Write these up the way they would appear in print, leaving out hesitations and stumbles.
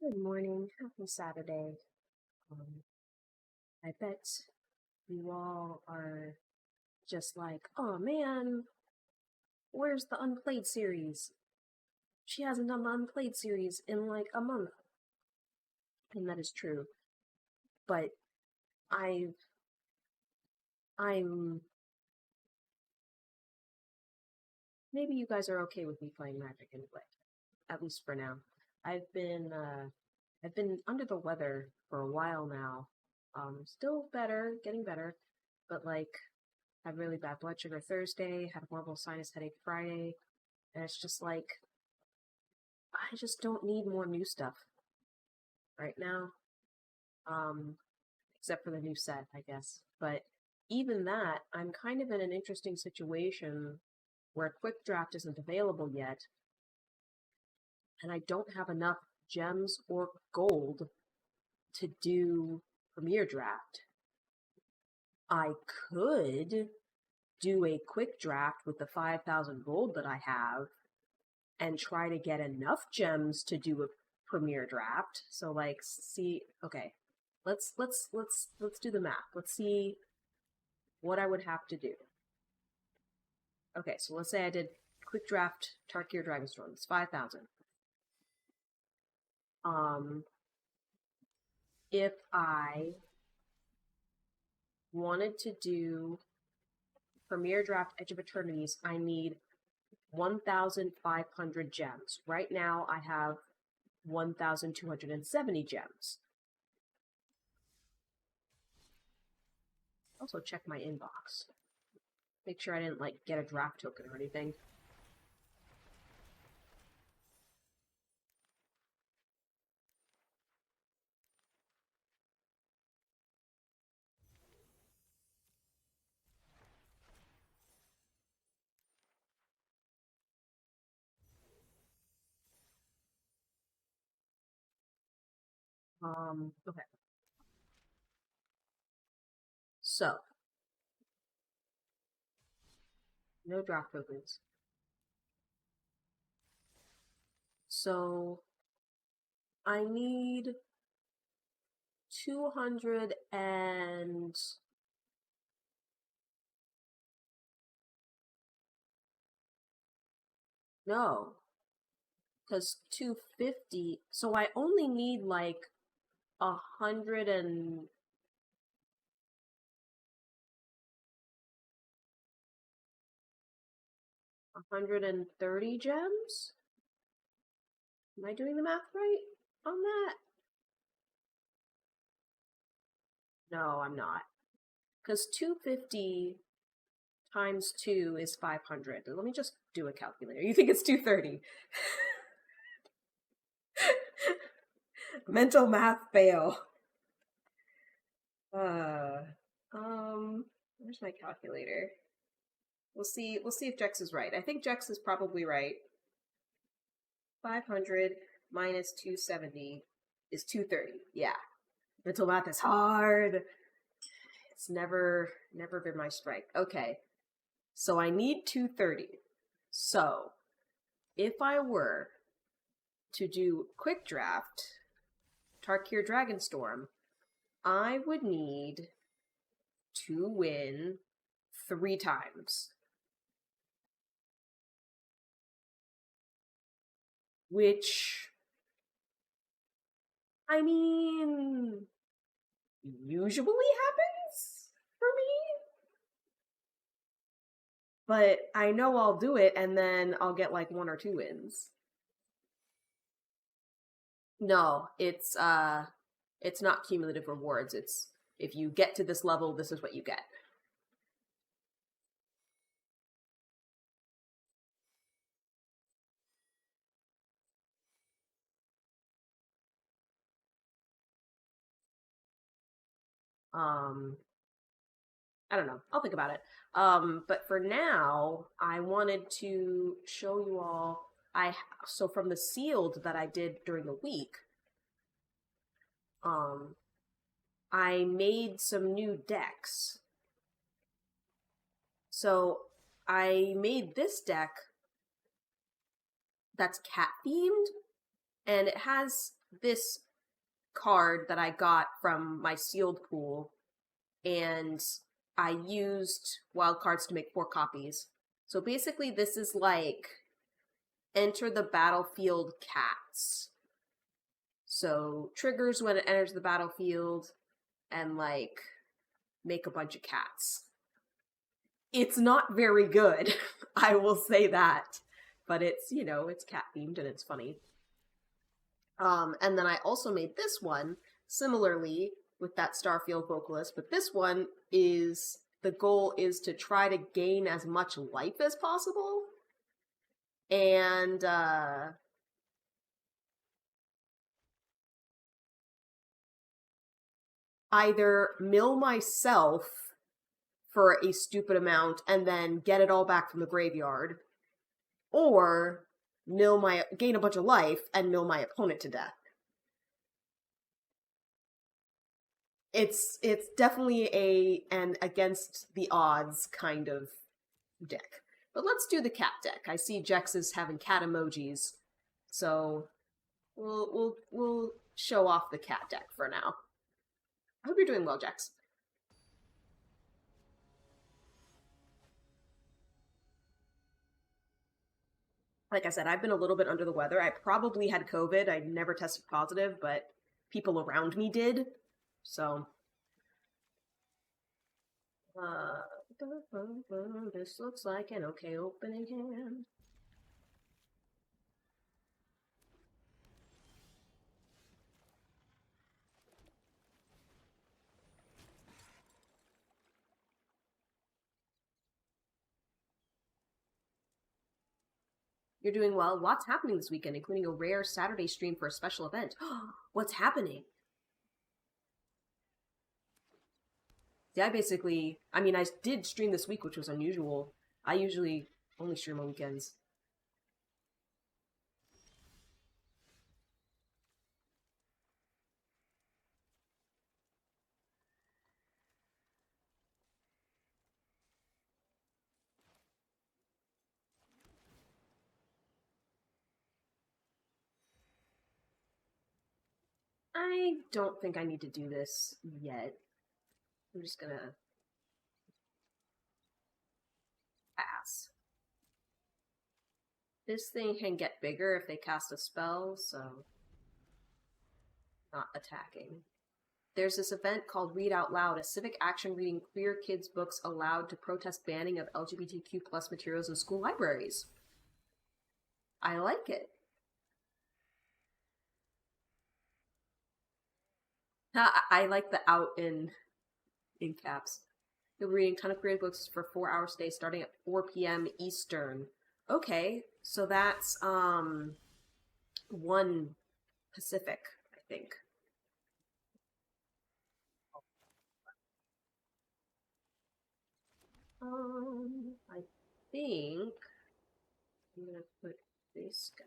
Good morning. Happy Saturday. Um, I bet you all are just like, oh man, where's the Unplayed series? She hasn't done the Unplayed series in like a month. And that is true. But I'm maybe you guys are okay with me playing Magic anyway. At least for now. I've been under the weather for a while now. Still better, getting better, but like had really bad blood sugar Thursday, had a horrible sinus headache Friday, and it's just like, I just don't need more new stuff right now. Except for the new set, I guess. But even that, I'm kind of in an interesting situation where Quick Draft isn't available yet, and I don't have enough gems or gold to do Premier Draft. I could do a quick draft with the 5,000 gold that I have and try to get enough gems to do a Premier Draft. So like, see, okay, let's do the math. Let's see what I would have to do. Okay, so let's say I did quick draft Tarkir Dragonstorm. It's 5,000. If I wanted to do Premier Draft Edge of Eternities, I need 1,500 gems. Right now, I have 1,270 gems. Also, check my inbox. Make sure I didn't, like, get a draft token or anything. Okay. So, no draft tokens. So, I need 200 and... No. Because 250... So I only need, like, 100 and... 130 gems? Am I doing the math right on that? No, I'm not. Because 250 times 2 is 500. Let me just do a calculator. You think it's 230? Mental math fail. Where's my calculator? We'll see if Jex is right. I think Jex is probably right. 500 minus 270 is 230. Yeah. Mental math is hard. It's never been my strength. Okay. So I need 230. So if I were to do quick draft Tarkir Dragonstorm, I would need to win 3 times. Which, I mean, usually happens for me. But I know I'll do it and then I'll get like 1 or 2 wins. No, it's not cumulative rewards. It's if you get to this level, this is what you get. I don't know. I'll think about it. But for now, I wanted to show you all. So from the sealed that I did during the week, I made some new decks. So I made this deck that's cat themed, and it has this card that I got from my sealed pool, and I used wild cards to make 4 copies. So basically this is like enter the battlefield cats. So triggers when it enters the battlefield, and like make a bunch of cats. It's not very good, I will say that. But it's, you know, it's cat themed and it's funny. And then I also made this one similarly with that Starfield Vocalist, but this one is, the goal is to try to gain as much life as possible. And either mill myself for a stupid amount and then get it all back from the graveyard, or gain a bunch of life and mill my opponent to death. It's definitely an against the odds kind of deck. But let's do the cat deck. I see Jex is having cat emojis, so we'll show off the cat deck for now. I hope you're doing well, Jex. Like I said, I've been a little bit under the weather. I probably had COVID. I never tested positive, but people around me did. So, this looks like an okay opening hand. You're doing well. Lots happening this weekend, including a rare Saturday stream for a special event. What's happening? Yeah, I mean, I did stream this week, which was unusual. I usually only stream on weekends. I don't think I need to do this yet. I'm just gonna pass. This thing can get bigger if they cast a spell, so not attacking. There's this event called Read Out Loud, a civic action reading queer kids' books aloud to protest banning of LGBTQ plus materials in school libraries. I like it. I like the out in caps. You'll be reading a ton of queer books for 4 hours a day starting at 4 p.m. Eastern. Okay, so that's 1 Pacific, I think. I think I'm gonna put this guy.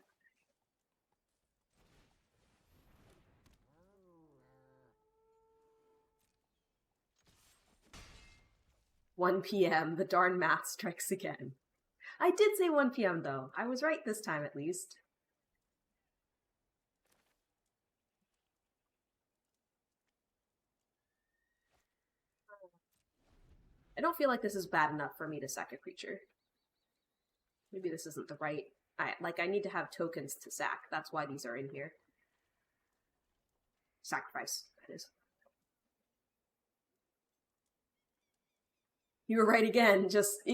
"1 p.m. The darn math strikes again." I did say 1 p.m. though. I was right this time at least. I don't feel like this is bad enough for me to sack a creature. Maybe this isn't the right... I need to have tokens to sack. That's why these are in here. Sacrifice, that is. You were right again.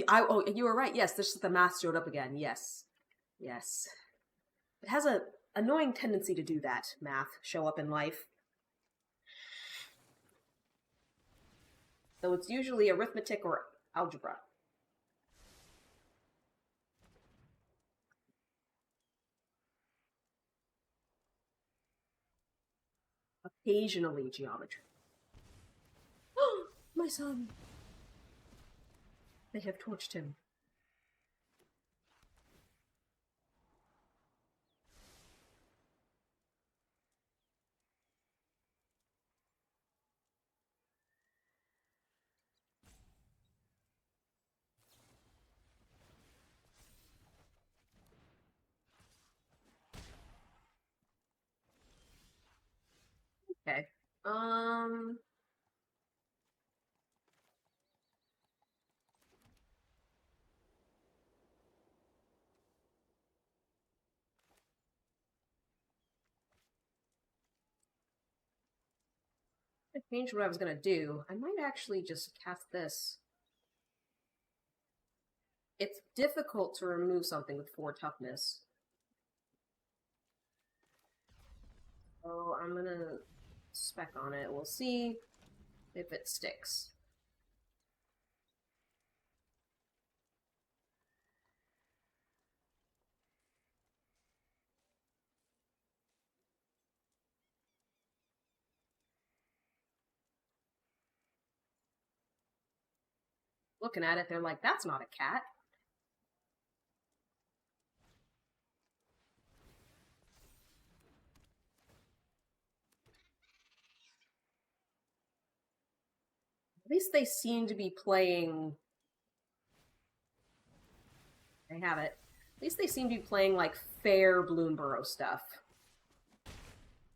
Oh, you were right. Yes, the math showed up again. Yes. Yes. It has an annoying tendency to do that, math, show up in life. So it's usually arithmetic or algebra. Occasionally geometry. Oh, my son! They have torched him. Okay. I changed what I was gonna do. I might actually just cast this. It's difficult to remove something with 4 toughness. So I'm gonna spec on it. We'll see if it sticks. Looking at it, they're like, that's not a cat. At least they seem to be playing... I have it. At least they seem to be playing, like, fair Bloomborough stuff.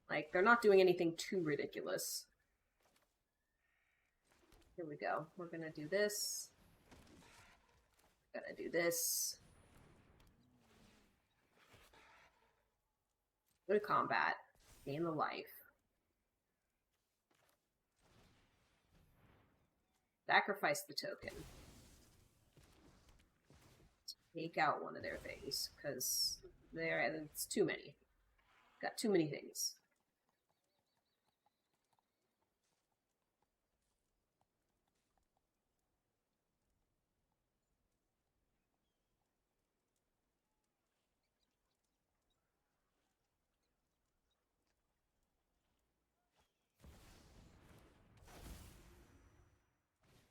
Like, they're not doing anything too ridiculous. Here we go. We're gonna do this. Gonna do this. Go to combat. Gain the life. Sacrifice the token. Take out one of their things, because it's too many. Got too many things.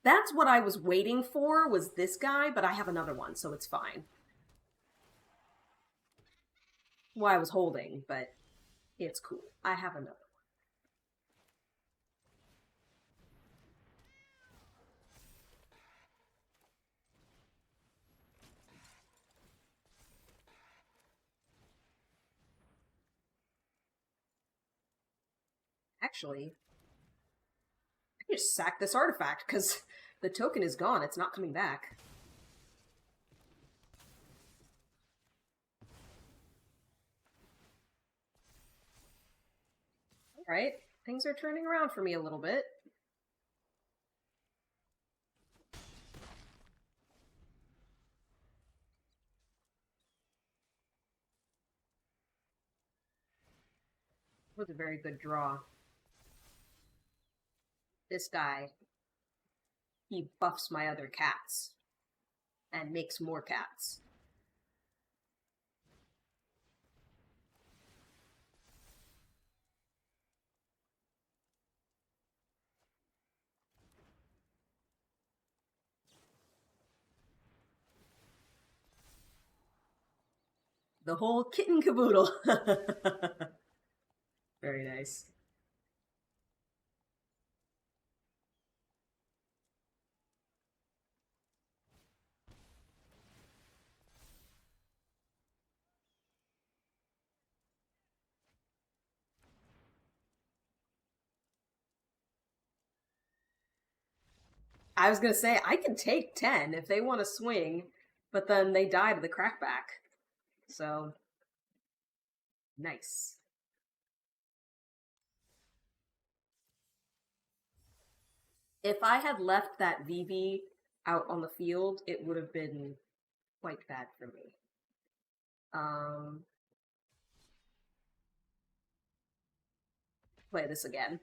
That's what I was waiting for, was this guy, but I have another one, so it's fine. Well, I was holding, but it's cool. I have another one. Actually, I can just sack this artifact, because the token is gone. It's not coming back. Alright, things are turning around for me a little bit. Was a very good draw. This guy, he buffs my other cats and makes more cats. The whole kitten caboodle. Very nice. I was gonna say, I can take 10 if they want to swing, but then they die to the crackback. So, nice. If I had left that Vivi out on the field, it would have been quite bad for me. Play this again.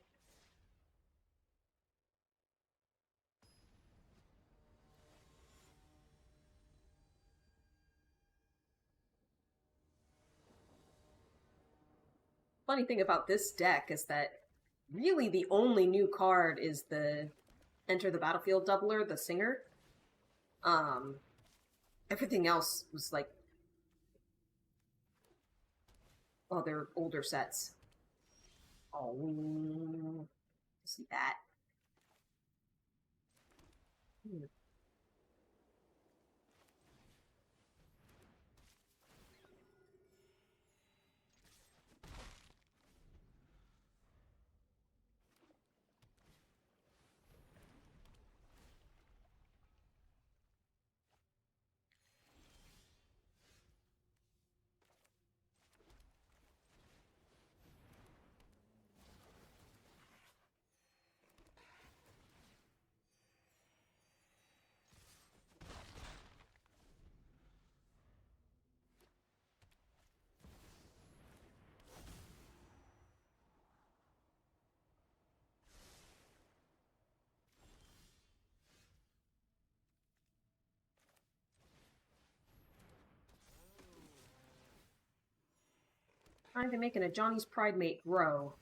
Funny thing about this deck is that really the only new card is the Enter the Battlefield doubler, the Singer. Everything else was like, oh, they're older sets. Oh, see that. Trying to make a Johnny's Pride Mate grow.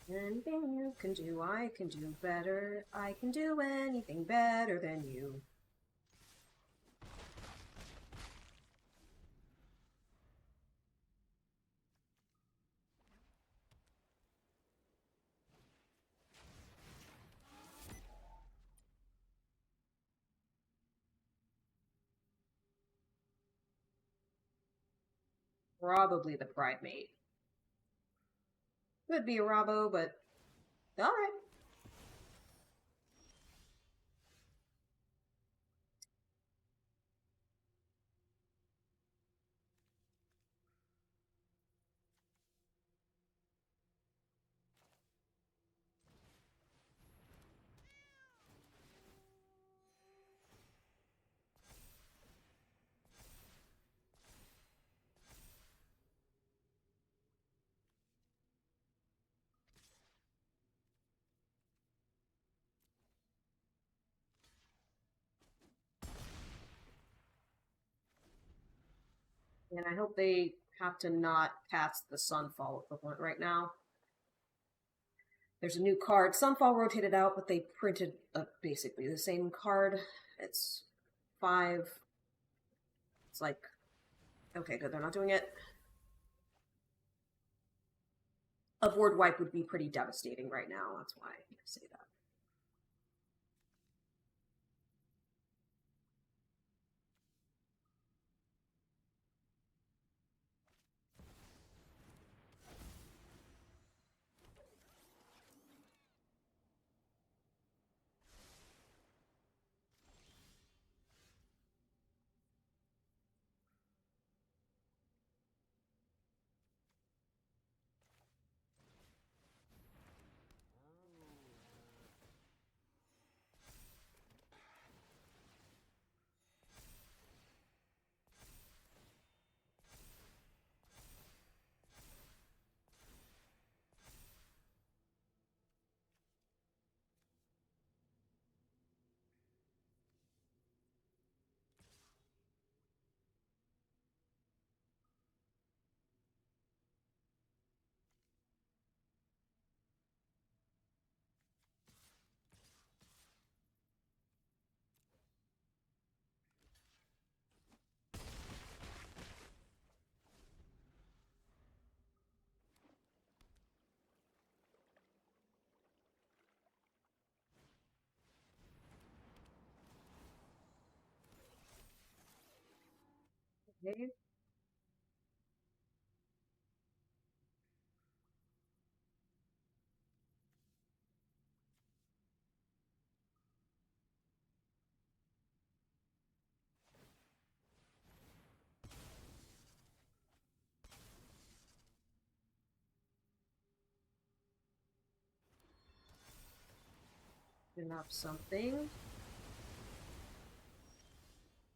Anything you can do, I can do better. I can do anything better than you. Probably the Pride Mate. Could be a Robbo, but alright. And I hope they have to not cast the Sunfall equivalent right now. There's a new card. Sunfall rotated out, but they printed basically the same card. It's 5. It's like, okay, good, they're not doing it. A board wipe would be pretty devastating right now, that's why I say that. Okay. Enough something.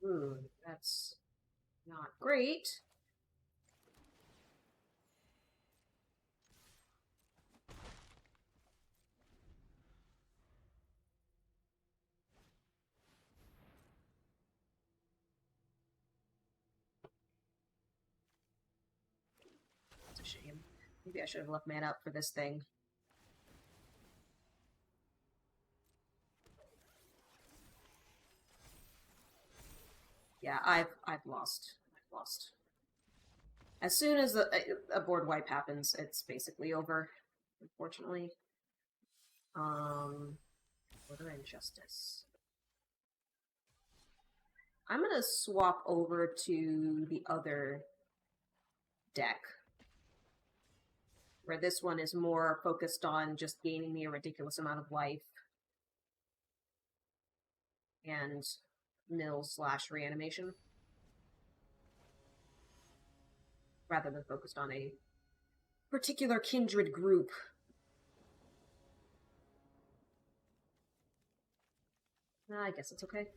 Ooh, that's not great. That's a shame. Maybe I should have left man up for this thing. Yeah, I've lost. I've lost. As soon as a board wipe happens, it's basically over, unfortunately. Order Injustice. I'm gonna swap over to the other deck, where this one is more focused on just gaining me a ridiculous amount of life and mill/reanimation, rather than focused on a particular kindred group. I guess it's okay.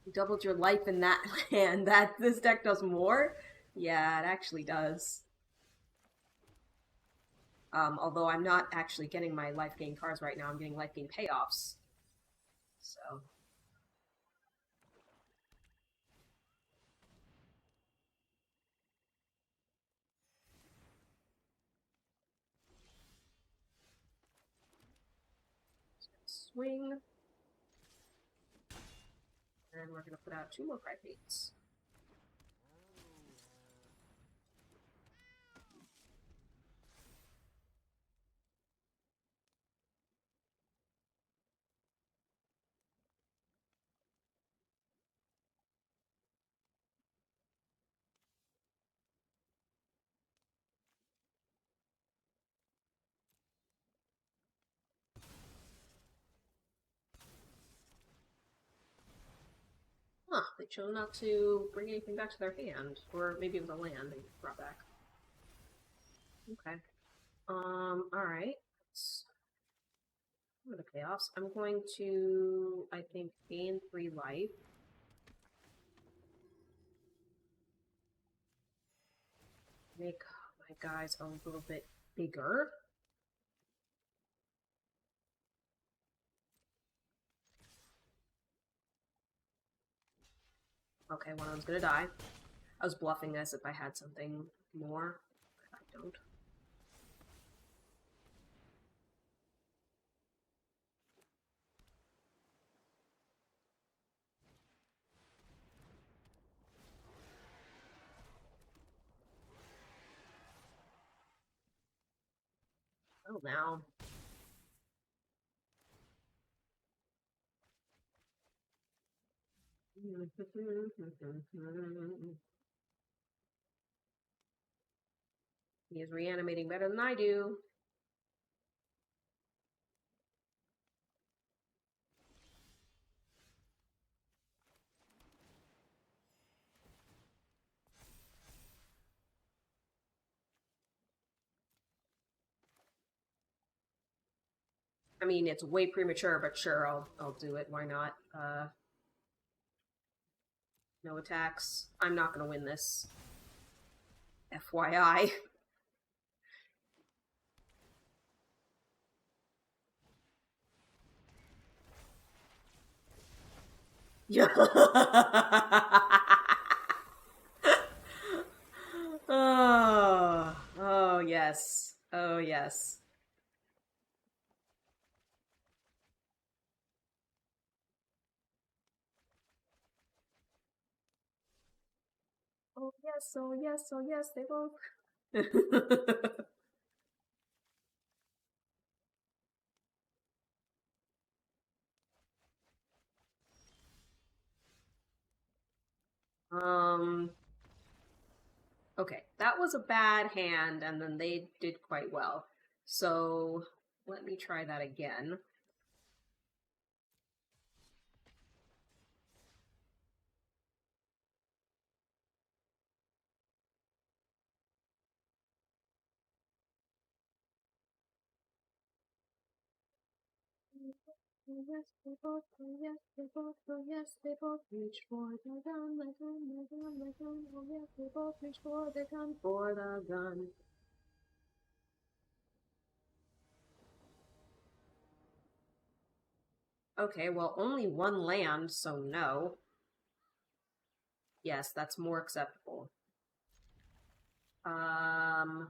You doubled your life in that hand. This deck does more? Yeah, it actually does. Although I'm not actually getting my life gain cards right now, I'm getting life gain payoffs. So. Swing. And we're going to put out 2 more Primates. Huh, they chose not to bring anything back to their hand. Or maybe it was a land they brought back. Okay. Alright. What are the payoffs? I'm going to, I think, gain 3 life. Make my guys a little bit bigger. Okay, one of them's gonna die. I was bluffing this if I had something more, but I don't. Oh, now. He is reanimating better than I do. I mean, it's way premature, but sure, I'll do it. Why not? No attacks. I'm not gonna win this. FYI. Yeah. Oh, oh yes. Oh yes. Oh yes, oh yes, oh yes, they both. um, okay, that was a bad hand, and then they did quite well. So let me try that again. Oh yes, they both, oh yes, they both, oh yes, they both reach for the gun, the gun, the gun, the gun, oh yes, they both reach for the gun, for the gun. Okay, well, only one land, so no. Yes, that's more acceptable. Bottom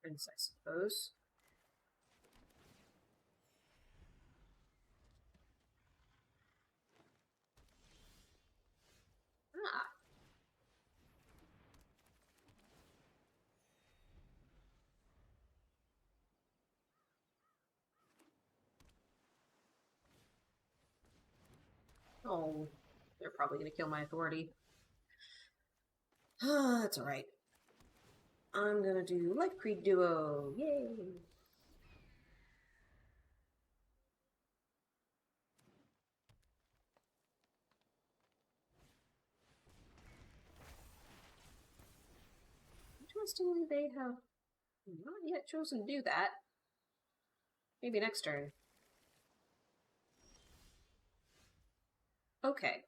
prince, I suppose. Ah. Oh, they're probably gonna kill my authority. That's alright. I'm gonna do Life Creed Duo. Yay! Interestingly, they have not yet chosen to do that. Maybe next turn. Okay.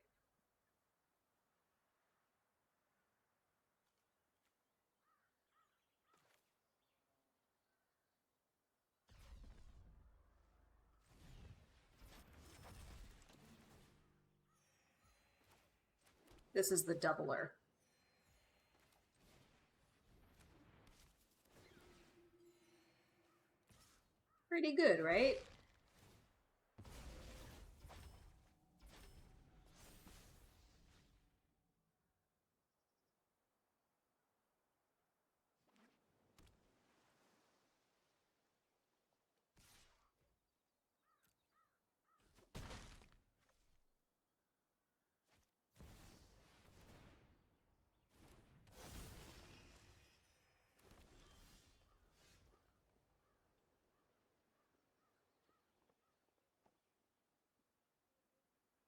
This is the doubler. Pretty good, right?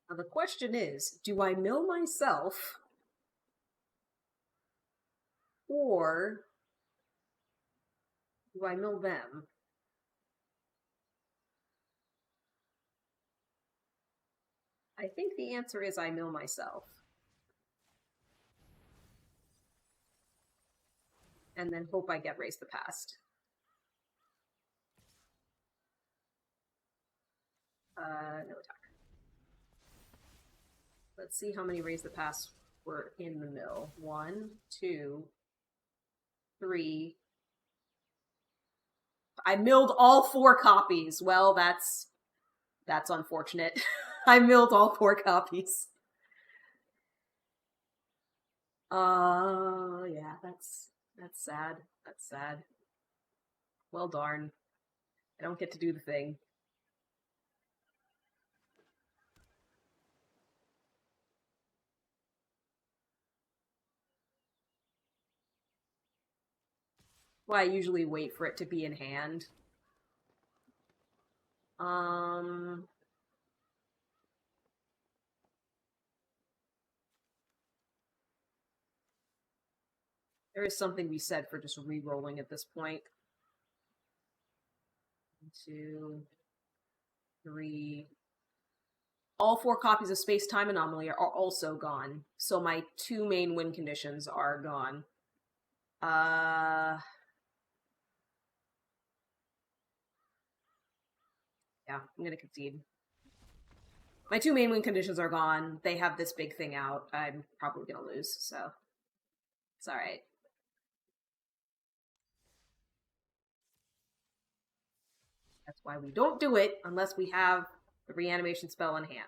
Now the question is, do I mill myself or do I mill them? I think the answer is I mill myself. And then hope I get Raise the Past. No attack. Let's see how many Raise the Past were in the mill. 1, 2, 3. I milled all 4 copies. Well, that's unfortunate. I milled all 4 copies. Yeah, that's sad. That's sad. Well, darn. I don't get to do the thing. Well, I usually wait for it to be in hand. There is something to be said for just re-rolling at this point. 1, 2, 3. All 4 copies of Space-Time Anomaly are also gone, so my 2 main win conditions are gone. Yeah, I'm gonna concede. My 2 main win conditions are gone. They have this big thing out. I'm probably gonna lose, so it's alright. That's why we don't do it unless we have the reanimation spell in hand.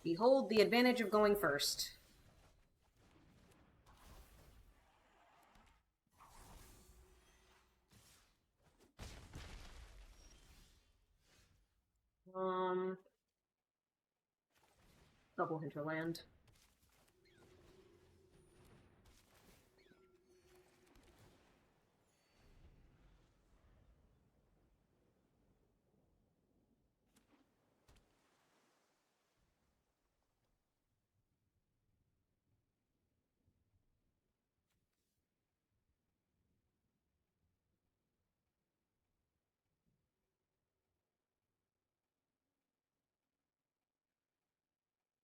Behold the advantage of going first. Double hinterland.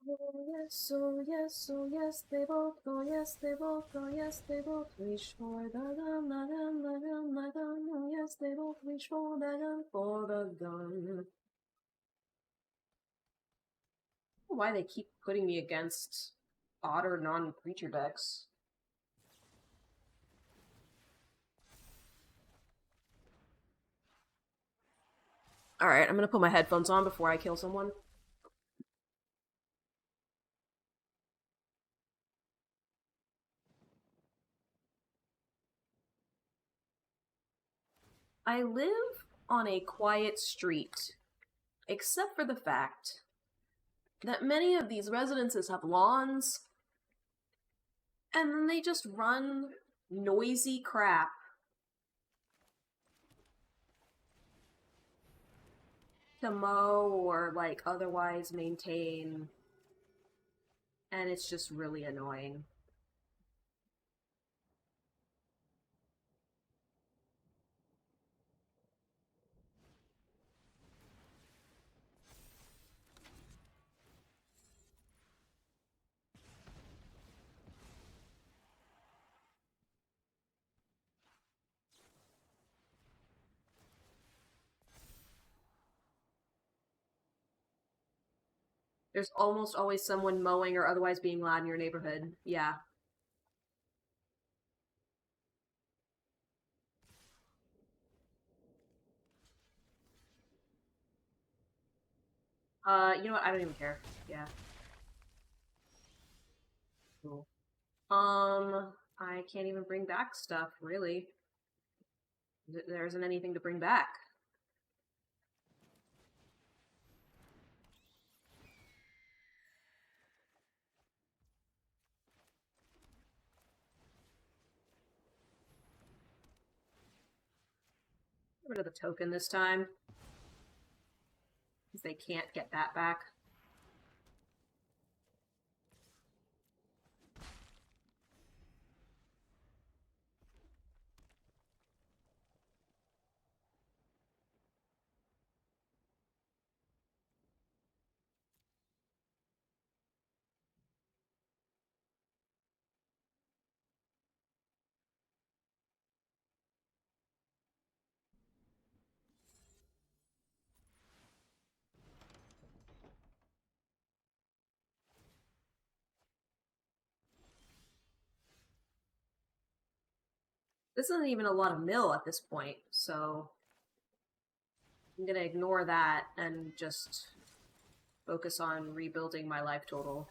Oh yes, they both go, yes, they both go, yes, they both reach for the gun, the gun, the gun, the gun. Oh yes, they both reach for the gun, for the gun. Why they keep putting me against odd or non-creature decks. Alright, I'm gonna put my headphones on before I kill someone. I live on a quiet street, except for the fact that many of these residences have lawns, and then they just run noisy crap to mow or, like, otherwise maintain, and it's just really annoying. There's almost always someone mowing or otherwise being loud in your neighborhood. Yeah. You know what? I don't even care. Yeah. Cool. I can't even bring back stuff, really. There isn't anything to bring back. Get rid of the token this time, because they can't get that back. This isn't even a lot of mill at this point, so I'm gonna ignore that and just focus on rebuilding my life total.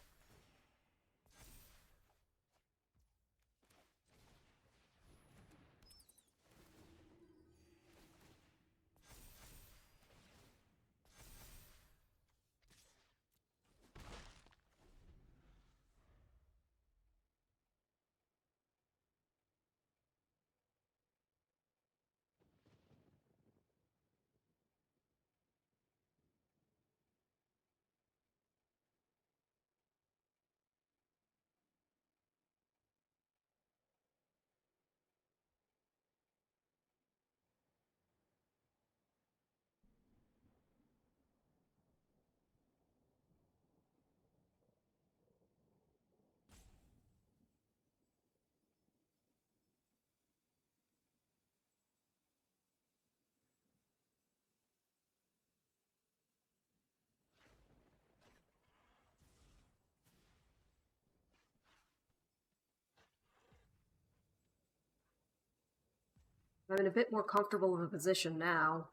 I'm in a bit more comfortable of a position now.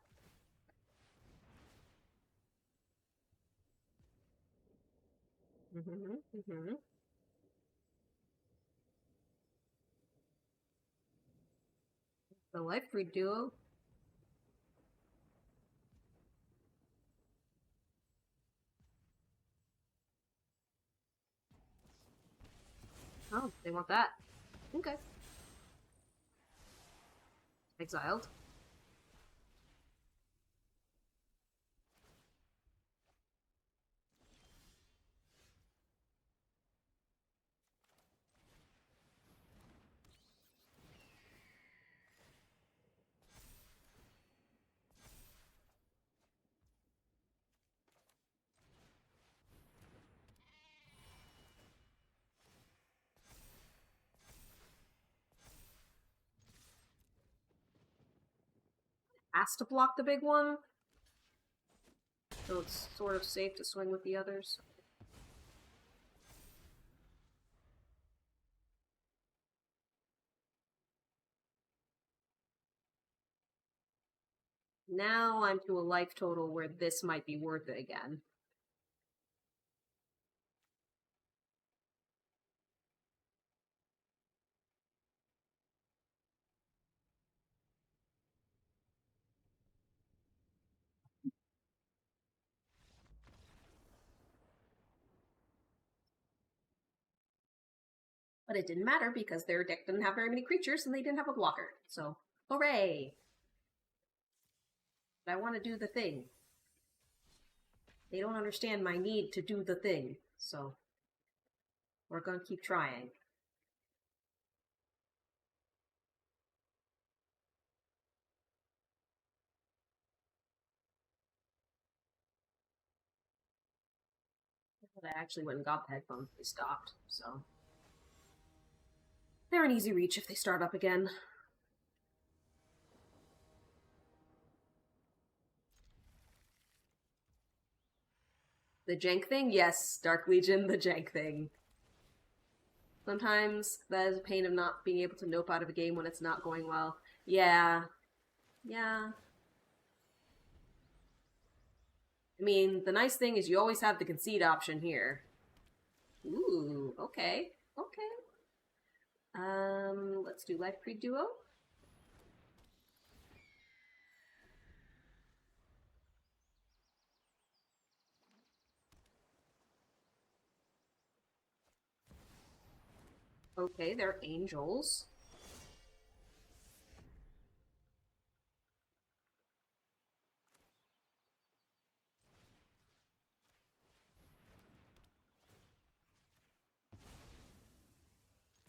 The Life Breed duo. Oh, they want that. Okay. Exiled. has to block the big one. So it's sort of safe to swing with the others. Now I'm to a life total where this might be worth it again. But it didn't matter because their deck didn't have very many creatures and they didn't have a blocker. So, hooray! But I want to do the thing. They don't understand my need to do the thing, so we're gonna keep trying. But I actually went and got the headphones. They stopped, so they're an easy reach if they start up again. The jank thing? Yes, Dark Legion, the jank thing. Sometimes that is a pain of not being able to nope out of a game when it's not going well. Yeah. Yeah. I mean, the nice thing is you always have the concede option here. Ooh, okay. Okay. Let's do Life Creed Duo. Okay, they're angels.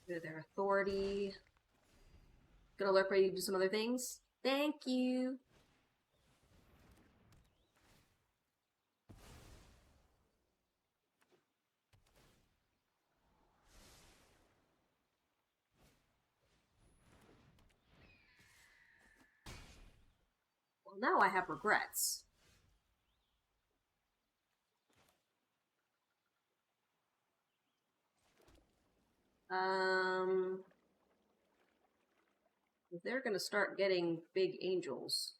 They're their authority. Gonna alert ready to do some other things. Thank you. Well, now I have regrets. They're gonna start getting big angels.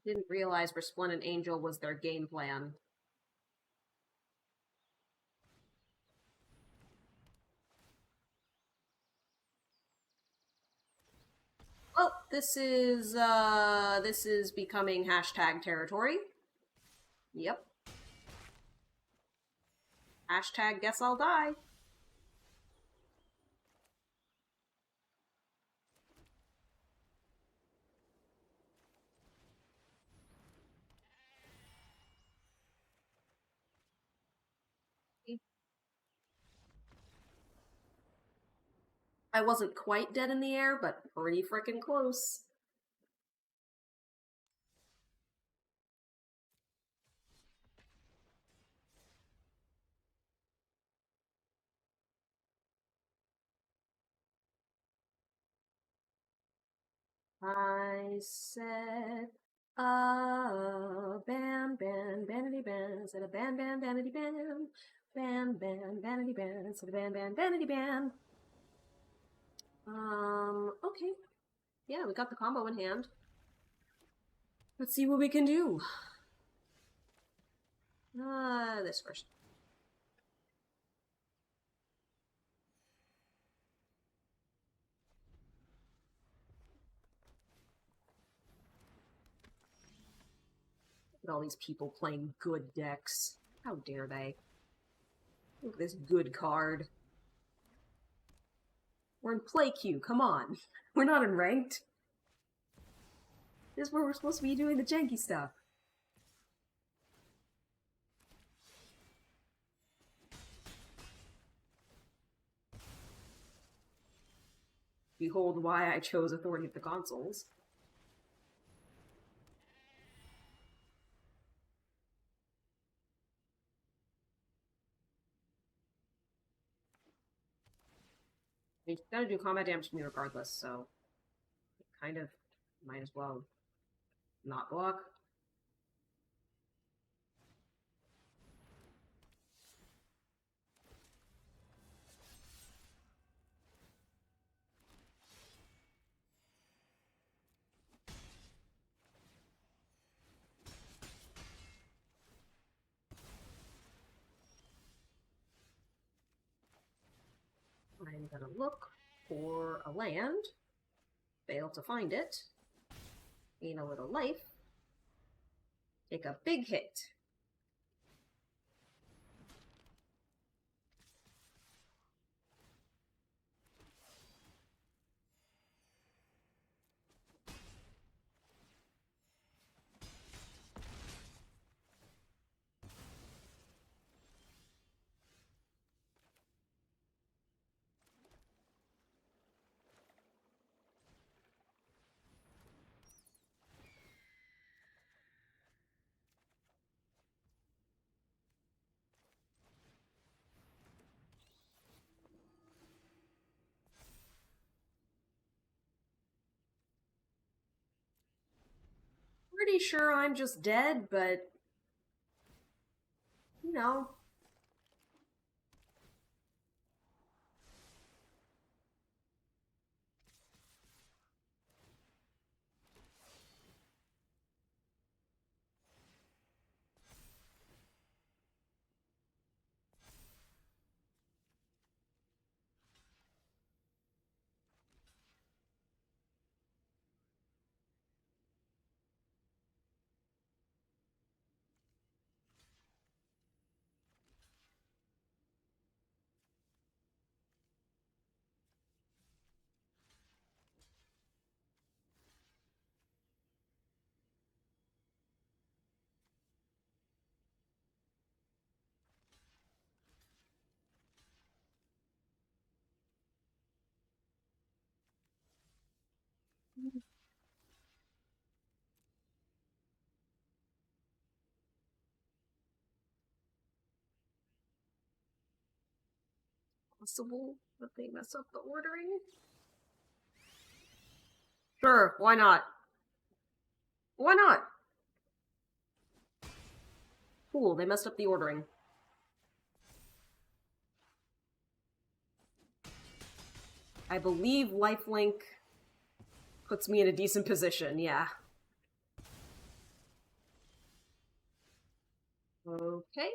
Didn't realize Resplendent Angel was their game plan. Oh, this is becoming hashtag territory. Yep. Hashtag guess I'll die. I wasn't quite dead in the air, but pretty frickin' close. I said, band, band, vanity band, said a band, band, vanity band, band, band, vanity band, said a band, band, vanity band. Okay. Yeah, we got the combo in hand. Let's see what we can do. This first. Look at all these people playing good decks. How dare they? Look at this good card. We're in play queue, come on. We're not in ranked. This is where we're supposed to be doing the janky stuff. behold why I chose Authority of the Consuls. You gotta do combat damage to me regardless, so kind of might as well not block. I'm gonna look for a land, fail to find it, gain a little life, take a big hit. Pretty sure I'm just dead, but you know. Possible that they mess up the ordering? Sure, why not? Why not? Cool, they messed up the ordering. I believe lifelink puts me in a decent position, yeah. Okay,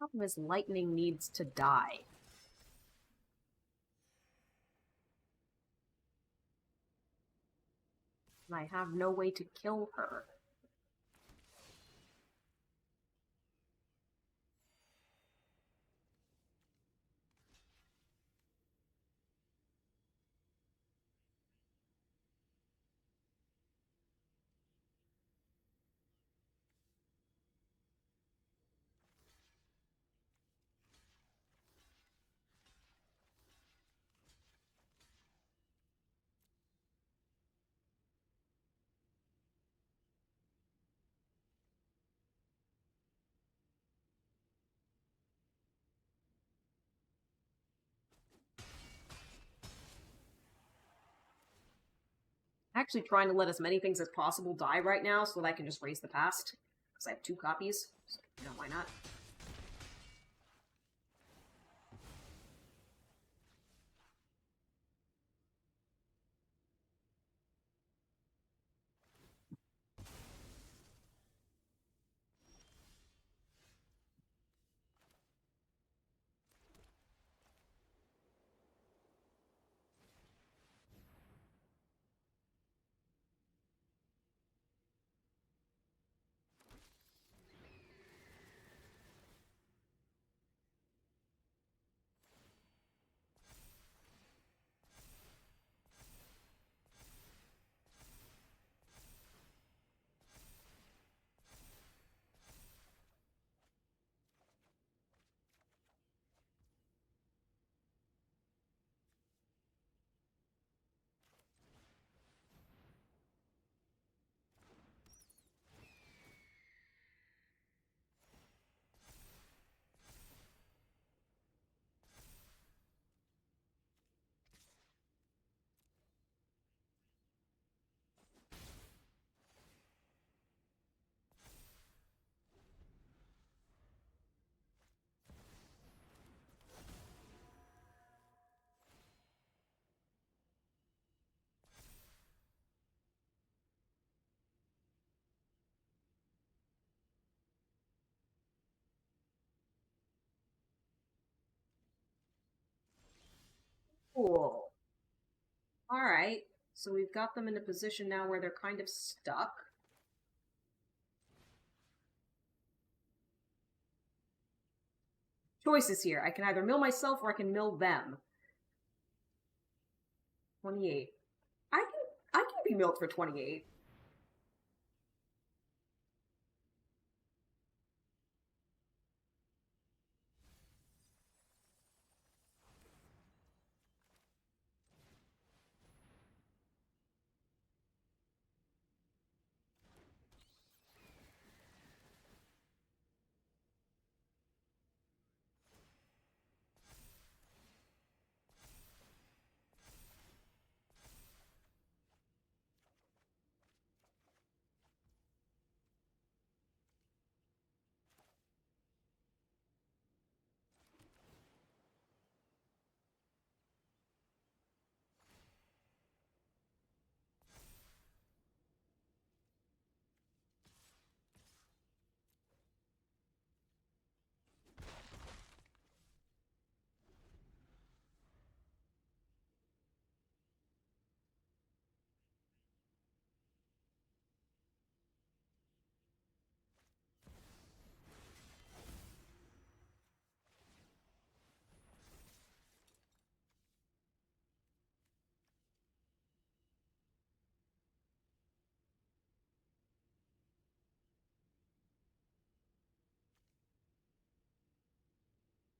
problem is lightning needs to die. And I have no way to kill her. Actually trying to let as many things as possible die right now so that I can just raise the past. Because I have 2 copies. So, you know, why not? Cool. Alright, so we've got them in a position now where they're kind of stuck. Choices here. I can either mill myself or I can mill them. 28. I can be milled for 28.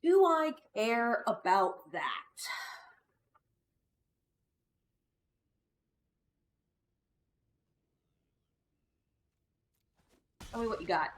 Do I care about that? Tell me what you got.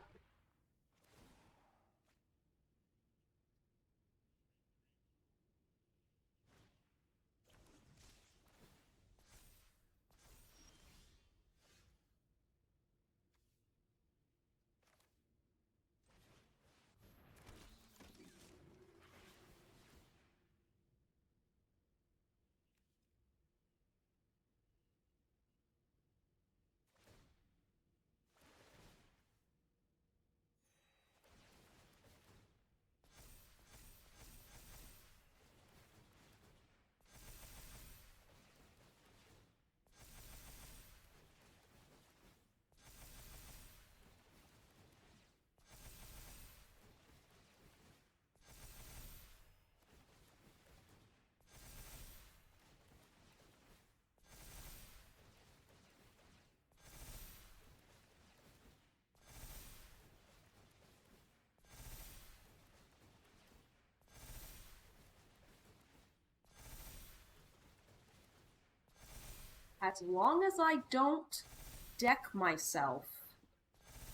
As long as I don't deck myself,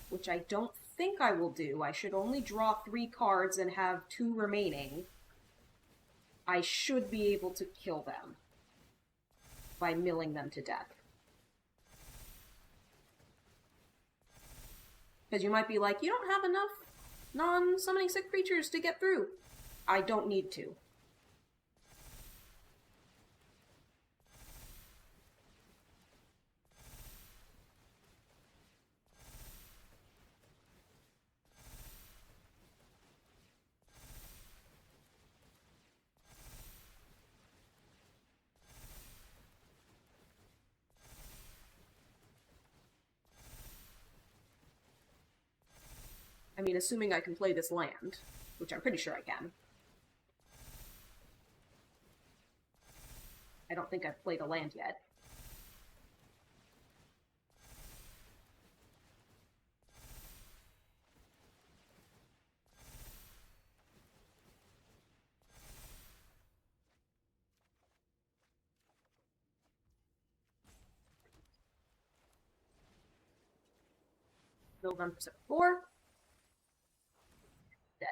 which I don't think I will do, I should only draw 3 cards and have 2 remaining, I should be able to kill them by milling them to death. Because you might be like, you don't have enough non-summoning sick creatures to get through. I don't need to. I mean, assuming I can play this land, which I'm pretty sure I can. I don't think I've played a land yet. November 4. Dead.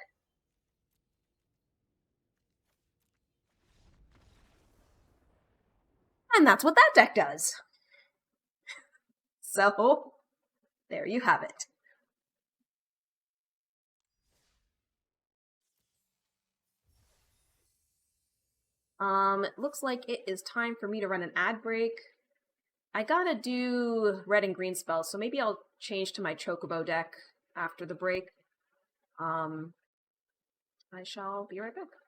And that's what that deck does. So, there you have it. It looks like it is time for me to run an ad break. I gotta do red and green spells, so maybe I'll change to my Chocobo deck after the break. I shall be right back.